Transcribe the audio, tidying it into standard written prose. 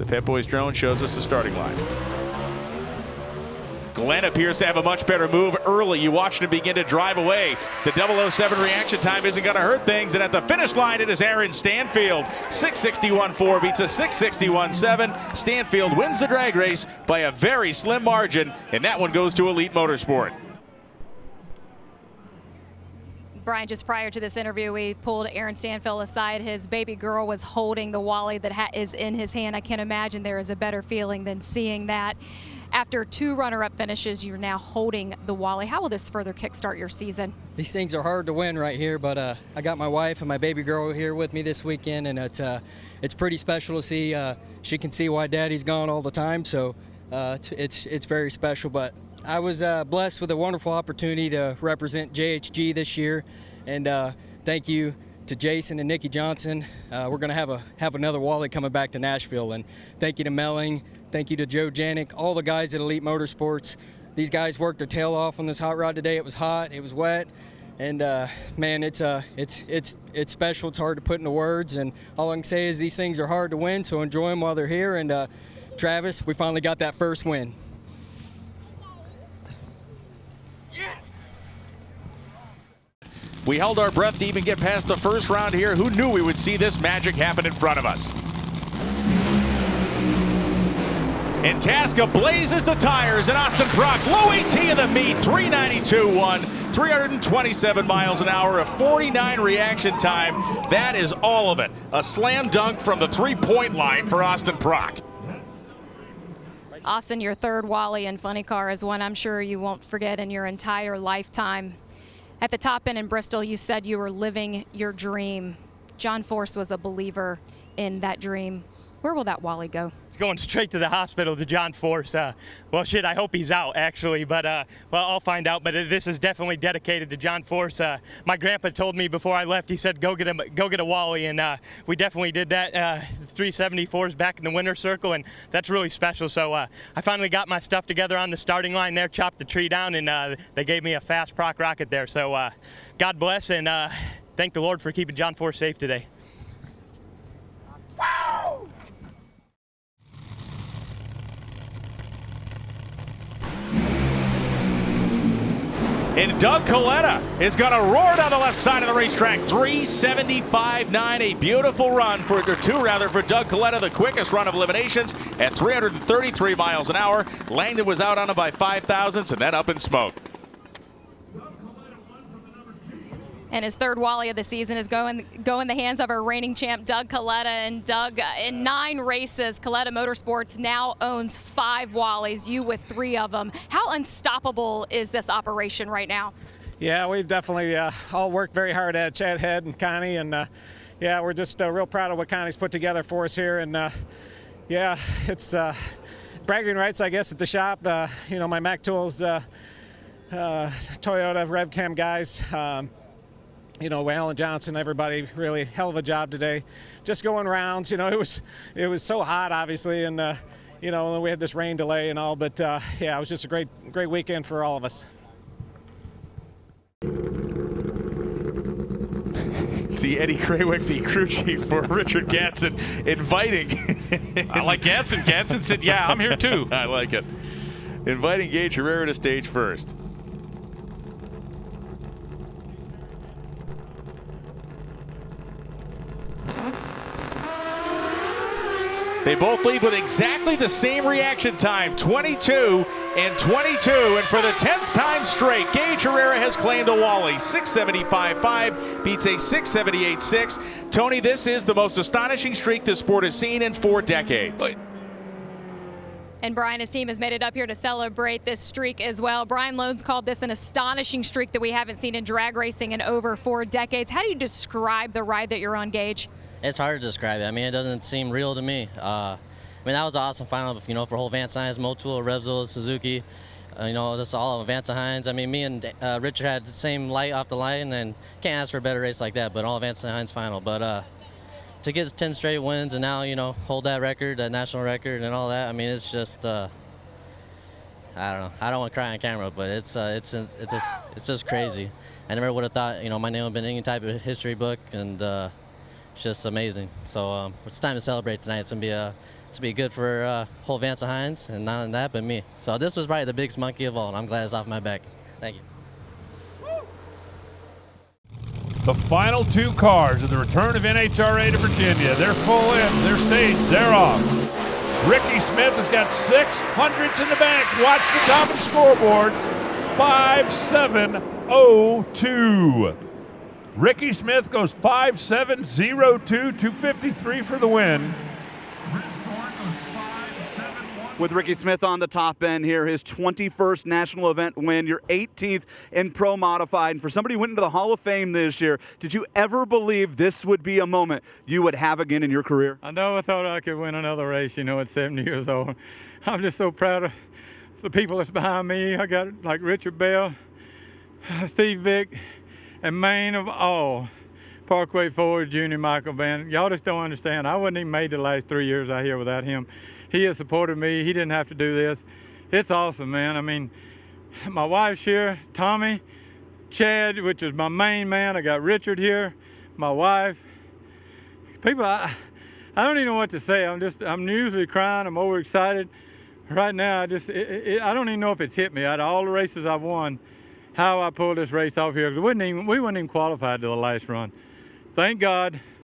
The Pep Boys drone shows us the starting line. Glenn appears to have a much better move early. You watched him begin to drive away. The 007 reaction time isn't going to hurt things. And at the finish line, it is Aaron Stanfield. 661.4 beats a 661.7. Stanfield wins the drag race by a very slim margin, and that one goes to Elite Motorsport. Brian, just prior to this interview, we pulled Aaron Stanfield aside. His baby girl was holding the Wally that is in his hand. I can't imagine there is a better feeling than seeing that. After 2 runner-up finishes, you're now holding the Wally. How will this further kickstart your season? These things are hard to win right here, but I got my wife and my baby girl here with me this weekend, and it's pretty special to see. She can see why Daddy's gone all the time, so it's very special. But I was blessed with a wonderful opportunity to represent JHG this year, and thank you to Jason and Nikki Johnson. We're going to have another Wally coming back to Nashville, and thank you to Melling. Thank you to Joe Janik, all the guys at Elite Motorsports. These guys worked their tail off on this hot rod today. It was hot, it was wet, and man, it's special. It's hard to put into words, and all I can say is these things are hard to win, so enjoy them while they're here. And Travis, we finally got that first win. We held our breath to even get past the first round here. Who knew we would see this magic happen in front of us? And Tasca blazes the tires, and Austin Prock, low AT of the meet, 392.1, 327 miles an hour, a 49 reaction time. That is all of it. A slam dunk from the three-point line for Austin Prock. Austin, your third Wally and funny car is one I'm sure you won't forget in your entire lifetime. At the top end in Bristol, you said you were living your dream. John Force was a believer in that dream. Where will that Wally go? It's going straight to the hospital to John Force. Well, shit, I hope he's out, actually, but well, I'll find out. But this is definitely dedicated to John Force. My grandpa told me before I left, he said, go get a Wally, and we definitely did that. 374s back in the winner's circle, and that's really special. So I finally got my stuff together on the starting line there, chopped the tree down, and they gave me a fast Proc rocket there. So God bless, and thank the Lord for keeping John Force safe today. Wow! And Doug Coletta is going to roar down the left side of the racetrack. 375.9, a beautiful run for Doug Coletta, the quickest run of eliminations at 333 miles an hour. Langdon was out on him by 5 thousandths and then up in smoke. And his third Wally of the season is going in the hands of our reigning champ, Doug Coletta. And Doug, in 9 races, Coletta Motorsports now owns 5 Wallies, you with 3 of them. How unstoppable is this operation right now? Yeah, we've definitely all worked very hard at Chad Head and Connie, and yeah, we're just real proud of what Connie's put together for us here. And yeah, it's bragging rights, I guess, at the shop. You know, my Mac Tools, Toyota RevCam guys. You know, Alan Johnson, everybody, really hell of a job today. Just going rounds, you know, it was so hot, obviously, and you know, we had this rain delay and all, but yeah, it was just a great weekend for all of us. See Eddie Krawick, the crew chief for Richard Gatson, inviting. I like Gatson. Gatson said, "Yeah, I'm here too." I like it. Inviting Gage Herrera to stage first. They both lead with exactly the same reaction time, 22 and 22. And for the 10th time straight, Gage Herrera has claimed a Wally. 675.5 beats a 678.6. Tony, this is the most astonishing streak the sport has seen in 4 decades. And Brian, his team has made it up here to celebrate this streak as well. Brian Loans called this an astonishing streak that we haven't seen in drag racing in over 4 decades. How do you describe the ride that you're on, Gage? It's hard to describe it. I mean, it doesn't seem real to me. I mean, that was an awesome final, you know, for whole Vance Hines, Motul, Revzil, Suzuki. You know, just all of Vance Hines. I mean, me and Richard had the same light off the line, and can't ask for a better race like that, but all Vance Hines final. But to get 10 straight wins and now, you know, hold that record, that national record and all that, I mean, it's just, I don't know. I don't want to cry on camera, but it's just crazy. I never would have thought, you know, my name would have been in any type of history book, and it's just amazing. So it's time to celebrate tonight. It's gonna be good for whole Vance Hines, and not only that, but me. So this was probably the biggest monkey of all, and I'm glad it's off my back. Thank you. The final 2 cars of the return of NHRA to Virginia. They're full in, they're staged, they're off. Ricky Smith has got 600s in the bank. Watch the top of the scoreboard. 5.702. Ricky Smith goes 5.702, 253 for the win. With Ricky Smith on the top end here, his 21st national event win, your 18th in Pro Modified. And for somebody who went into the Hall of Fame this year, did you ever believe this would be a moment you would have again in your career? I never thought I could win another race, you know, at 70 years old. I'm just so proud of the people that's behind me. I got like Richard Bell, Steve Vick, and main of all, Parkway Ford, Junior Michael Van. Y'all just don't understand. I wouldn't even made the last 3 years out here without him. He has supported me. He didn't have to do this. It's awesome, man. I mean, my wife's here, Tommy, Chad, which is my main man. I got Richard here, my wife. People, I don't even know what to say. I'm usually crying. I'm overexcited. Right now, I don't even know if it's hit me. Out of all the races I've won, how I pulled this race off here, because we weren't even qualified to the last run. Thank God.